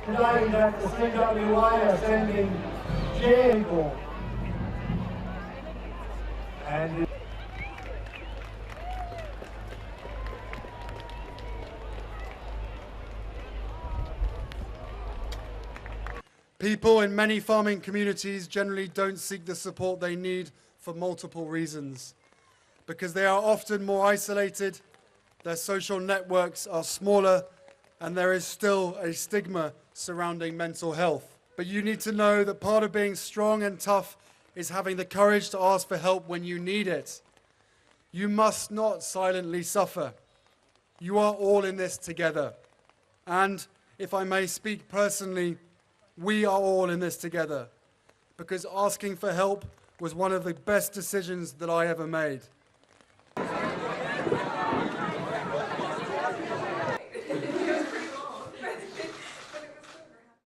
today that the CWA are sending people. And people in many farming communities generally don't seek the support they need for multiple reasons. Because they are often more isolated, their social networks are smaller, and there is still a stigma surrounding mental health. But you need to know that part of being strong and tough is having the courage to ask for help when you need it. You must not silently suffer. You are all in this together. And if I may speak personally, we are all in this together, because asking for help was one of the best decisions that I ever made.